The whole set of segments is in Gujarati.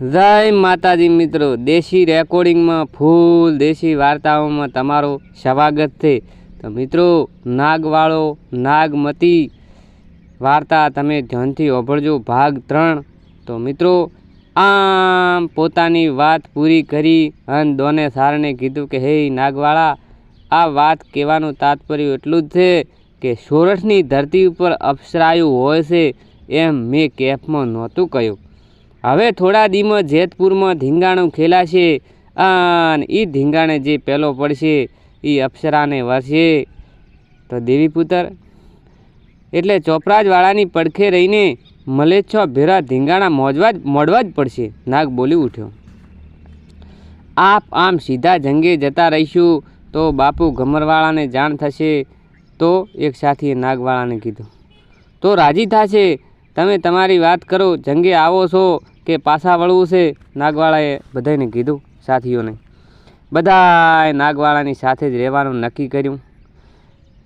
જય માતાજી મિત્રો, દેશી રેકોર્ડિંગમાં ફૂલ દેશી વાર્તાઓમાં તમારું સ્વાગત છે। તો મિત્રો, નાગવાળો નાગમતી વાર્તા તમે ધ્યાનથી સાંભળજો, ભાગ 3। તો મિત્રો, આમ પોતાની વાત પૂરી કરી અને દોને સારને કીધું કે હે નાગવાળા, આ વાત કહેવાનું તાત્પર્ય એટલું જ છે કે સોરઠની ધરતી ઉપર અપ્સરાયું હોય છે એમ મેં કેફમાં નહોતું કહ્યું। હવે થોડા દીમાં જેતપુરમાં ધીંગાણું ખેલાશે અને એ ધીંગાણે જે પહેલો પડશે એ અપ્સરાને વરસે। તો દેવીપુત્ર એટલે ચોપરાજવાળાની પડખે રહીને મલેચ્છો ભેરા ધીંગાણા મોડવા જ પડશે, નાગ બોલી ઉઠ્યો। આપ આમ સીધા જંગે જતા રહીશું તો બાપુ ગમરવાળાને જાણ થશે। તો એક સાથીએ નાગવાળાને કીધું, તો રાજી થશે, તમે તમારી વાત કરો, જંગે આવો છો કે પાછા વળવું છે? નાગવાળાએ બધાને કીધું, સાથીઓને। બધાએ નાગવાળાની સાથે જ રહેવાનું નક્કી કર્યું।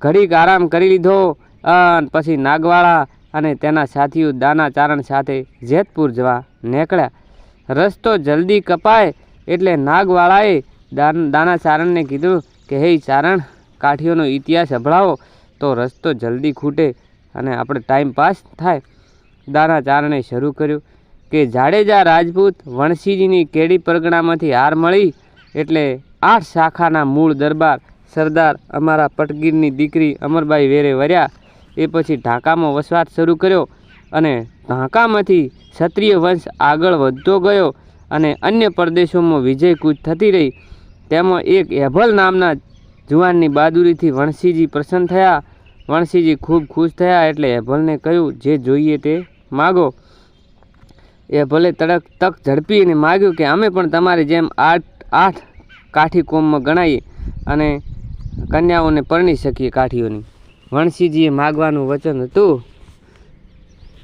ઘડીક આરામ કરી લીધો અને પછી નાગવાળા અને તેના સાથીઓ દાના ચારણ સાથે જેતપુર જવા નીકળ્યા। રસ્તો જલ્દી કપાય એટલે નાગવાળાએ દાના ચારણને કીધું કે હે ચારણ, કાઠીઓનો ઇતિહાસ સંભળાવો તો રસ્તો જલ્દી ખૂટે અને આપણે ટાઈમ પાસ થાય। દાના ચારણે શરૂ કર્યું કે જાડેજા રાજપૂત વણસીજીની કેડી પરગણામાંથી હાર મળી એટલે 8 શાખાના મૂળ દરબાર સરદાર અમારા પટગીરની દીકરી અમરબાઈ વેરે વર્યા। એ પછી ઢાકામાં વસવાટ શરૂ કર્યો અને ઢાકામાંથી ક્ષત્રિય વંશ આગળ વધતો ગયો અને અન્ય પ્રદેશોમાં વિજય કૂચ થતી રહી। તેમાં એક એભલ નામના જુવાનની બહાદુરીથી વણસીજી પ્રસન્ન થયા। વણસીજી ખૂબ ખુશ થયા એટલે એભલને કહ્યું, જે જોઈએ તે માગો। એ ભલે તક ઝડપી અને માગ્યું કે અમે પણ તમારી જેમ 8 કાઠી કોમમાં ગણાઈએ અને કન્યાઓને પરણી શકીએ કાઠીઓની। વણસીજીએ માગવાનું વચન હતું,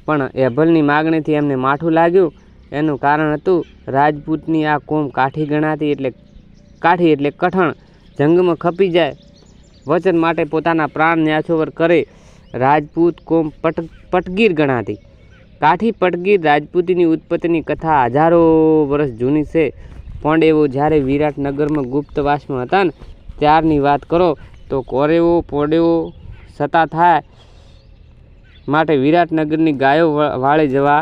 પણ એભલની માગણીથી એમને માઠું લાગ્યું। એનું કારણ હતું રાજપૂતની આ કોમ કાઠી ગણાતી, એટલે કાઠી એટલે કઠણ, જંગમાં ખપી જાય, વચન માટે પોતાના પ્રાણ ન્યાછોવર કરે। રાજપૂત કોમ પટગીર ગણાતી। કાઠી પટગીર રાજપૂતીની ઉત્પત્તિની કથા હજારો વર્ષ જૂની છે। પાંડવો જ્યારે વિરાટનગરમાં ગુપ્તવાસમાં હતા ને ત્યારની વાત કરો તો કૌરવો પાંડવો સતા થાય માટે વિરાટનગરની ગાયો વાળે જવા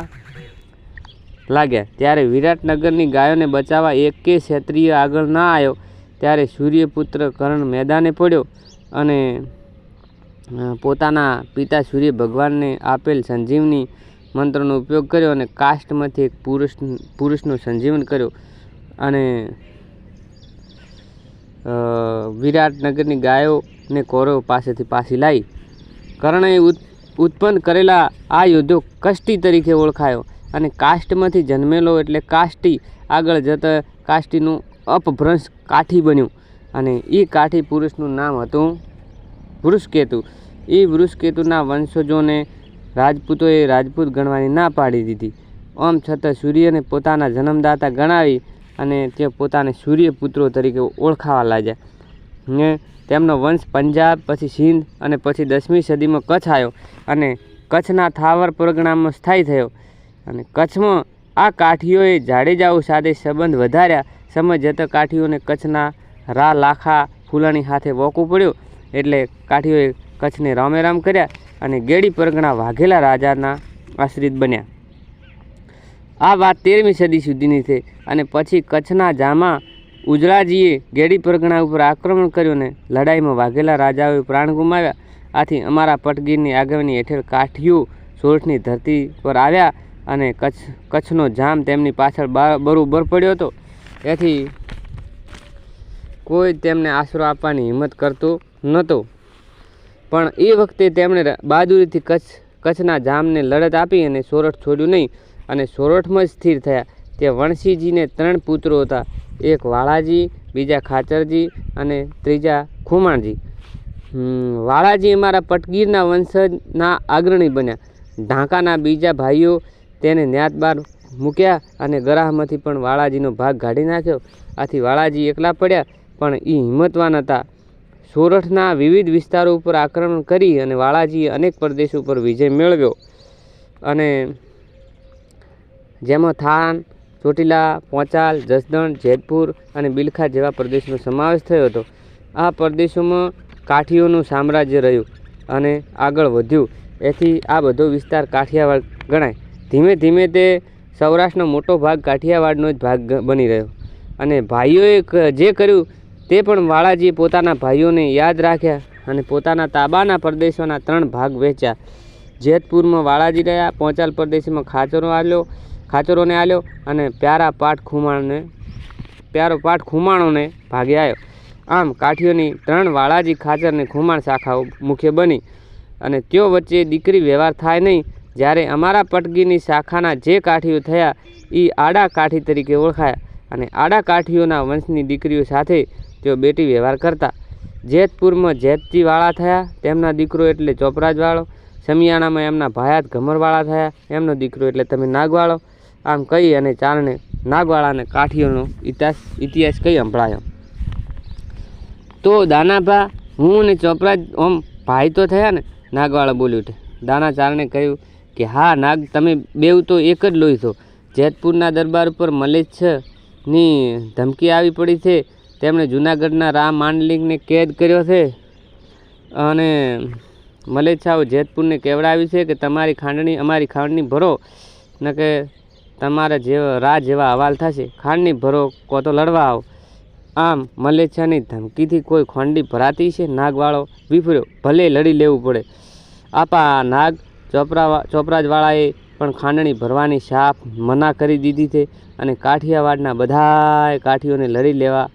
લાગ્યા। ત્યારે વિરાટનગરની ગાયોને બચાવવા એકે ક્ષત્રિય આગળ ના આવ્યો। ત્યારે સૂર્યપુત્ર કર્ણ મેદાને પડ્યો અને પોતાના પિતા સૂર્ય ભગવાનને આપેલ સંજીવની મંત્રનો ઉપયોગ કર્યો અને કાષ્ટમાંથી એક પુરુષનું સંજીવન કર્યો અને વિરાટનગરની ગાયોને કૌરવ પાસેથી પાછી લાવી। કર્ણએ ઉત્પન્ન કરેલા આ યોદ્ધો કષ્ટી તરીકે ઓળખાયો અને કાષ્ટમાંથી જન્મેલો એટલે કાષ્ટી આગળ જતા કાષ્ટીનું અપભ્રંશ કાઠી બન્યું અને એ કાઠી પુરુષનું નામ હતું વૃષકેતુ। એ વૃષકેતુના વંશજોને રાજપૂતોએ રાજપૂત ગણવાની ના પાડી દીધી। આમ છતાં સૂર્યને પોતાના જન્મદાતા ગણાવી અને તે પોતાને સૂર્યપુત્રો તરીકે ઓળખાવા લાગ્યા ને તેમનો વંશ પંજાબ, પછી સિંધ અને પછી 10મી સદીમાં કચ્છ આવ્યો અને કચ્છના થાવર પરગણામાં સ્થાયી થયો। અને કચ્છમાં આ કાઠીઓએ જાડેજાઓ સાથે સંબંધ વધાર્યા। સમય જતાં કાઠીઓને કચ્છના લાખા ફૂલાણી સાથે વોકવું પડ્યું એટલે કાઠીઓએ કચ્છને રામેરામ કર્યા અને ગેડી પરગણા વાઘેલા રાજાના આશ્રિત બન્યા। આ વાત 13મી સદી સુધીની છે અને પછી કચ્છના જામા ઉજળાજીએ ગેડી પરગણા ઉપર આક્રમણ કર્યું અને લડાઈમાં વાઘેલા રાજાઓએ પ્રાણ ગુમાવ્યા। આથી અમારા પટગીરની આગેવાની હેઠળ કાઠીઓ સોરઠની ધરતી પર આવ્યા અને કચ્છનો જામ તેમની પાછળ બરોબર પડ્યો હતો। એથી કોઈ તેમને આશરો આપવાની હિંમત કરતો નહોતો, પણ એ વખતે તેમણે બહાદુરીથી કચ્છના જામને લડત આપી અને સોરઠ છોડ્યું નહીં અને સોરઠમાં જ સ્થિર થયા। તે વણસીજીને 3 પુત્રો હતા, એક વાળાજી, બીજા ખાચરજી અને ત્રીજા ખુમાણજી। વાળાજી અમારા પટગીરના વંશજના અગ્રણી બન્યા। ઢાકાના બીજા ભાઈઓ તેને ન્યાત બાર મૂક્યા અને ગરાહમાંથી પણ વાળાજીનો ભાગ કાઢી નાખ્યો। આથી વાળાજી એકલા પડ્યા, પણ એ હિંમતવાન હતા। સોરઠના વિવિધ વિસ્તારો ઉપર આક્રમણ કરી અને વાળાજીએ અનેક પ્રદેશો પર વિજય મેળવ્યો અને જેમાં થાન, ચોટીલા, પોંચાલ, જસદણ, જેતપુર અને બિલખા જેવા પ્રદેશનો સમાવેશ થયો હતો. આ પ્રદેશોમાં કાઠીઓનું સામ્રાજ્ય રહ્યું અને આગળ વધ્યું. એથી આ બધો વિસ્તાર કાઠિયાવાડ ગણાય. ધીમે ધીમે તે સૌરાષ્ટ્રનો મોટો ભાગ કાઠિયાવાડનો જ ભાગ બની રહ્યો અને ભાઈઓએ જે કર્યું તે પણ વાળાજીએ પોતાના ભાઈઓને યાદ રાખ્યા અને પોતાના તાબાના પ્રદેશોના 3 ભાગ વહેંચ્યા. જેતપુરમાં વાળાજી રહ્યા, પોંચાલ પ્રદેશમાં ખાચરોને આલ્યો અને પ્યારો પાઠ ખુમાણોને ભાગે આવ્યો. આમ કાઠીઓની 3 વાળાજી, ખાચર અને ખુમાણ શાખાઓ મુખ્ય બની અને તેઓ વચ્ચે દીકરી વ્યવહાર થાય નહીં. જ્યારે અમારા પટગીની શાખાના જે કાઠીઓ થયા એ આડા કાઠી તરીકે ઓળખાયા અને આડા કાઠીઓના વંશની દીકરીઓ સાથે તેઓ બેટી વ્યવહાર કરતા. જેતપુરમાં જેતજી વાળા થયા, તેમના દીકરો એટલે ચોપરાજ વાળો. સમિયાણામાં એમના ભાયાત ઘમરવાળા થયા, એમનો દીકરો એટલે તમે નાગવાળો. આમ કહી અને ચારણે નાગવાળાને કાઠીઓનો ઇતિહાસ કહી સંભળાયો. તો દાનાભા, હું ને ચોપરાજ ઓમ ભાઈ તો થયા ને? નાગવાળા બોલી ઉઠે. દાના ચારણે કહ્યું કે હા નાગ, તમે બેવ તો એક જ લોહી છો. જેતપુરના દરબાર ઉપર મલેચ્છની ધમકી આવી પડી છે. તેમણે જૂનાગઢના રામ માંડલિકને કેદ કર્યો છે અને મલેચ્છાઓ જેતપુરને કહેવડાવ્યું છે કે તમારી ખાંડણી અમારી ખાંડણી ભરો ન કે તમારા જેવા હવાલ થશે. ખાંડણી ભરો કો તો લડવા આવો. આમ મલેચ્છાની ધમકીથી કોઈ ખાંડણી ભરાતી છે? નાગવાળો વિફર્યો. ભલે લડી લેવું પડે. આપા નાગ, ચોપરાજવાળાએ પણ ખાંડણી ભરવાની શાપ મના કરી દીધી છે અને કાઠિયાવાડના બધાય કાઠીઓને લડી લેવા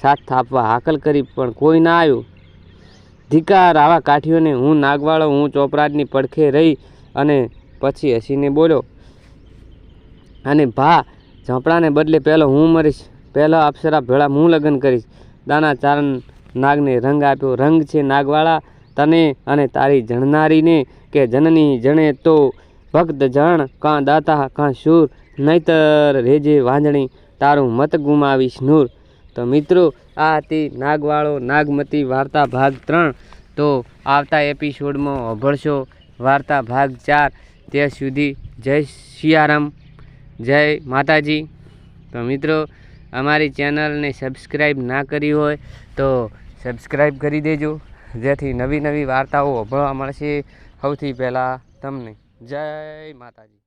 સાથ આપવા હાકલ કરી, પણ કોઈ ના આવ્યું. ધિકાર આવા કાઠીઓને! હું નાગવાળો, હું ચોપરાજની પડખે રહી અને પછી હસીને બોલ્યો, અને ભા, ઝાપડાને બદલે પહેલો હું મરીશ. પહેલો અપ્સરા ભેળા હું લગ્ન કરીશ. દાના ચારણ નાગને રંગ આપ્યો. રંગ છે નાગવાળા તને અને તારી જણનારીને કે જનની જણે તો ભક્ત જણ, કાં દાતા કાં શૂર, નહીતર રેજે વાંજણી તારું મત ગુમાવીશ નૂર. તો મિત્રો, આ હતી નાગવાળો નાગમતી વાર્તા ભાગ 3. તો આવતા એપિસોડમાં સાંભળશો વાર્તા ભાગ 4. ત્યાં સુધી જય સિયારામ, જય માતાજી. તો મિત્રો, અમારી ચેનલને સબસ્ક્રાઈબ ના કરી હોય તો સબસ્ક્રાઈબ કરી દેજો, જેથી નવી વાર્તાઓ સાંભળવા મળશે સૌથી પહેલાં તમને. જય માતાજી.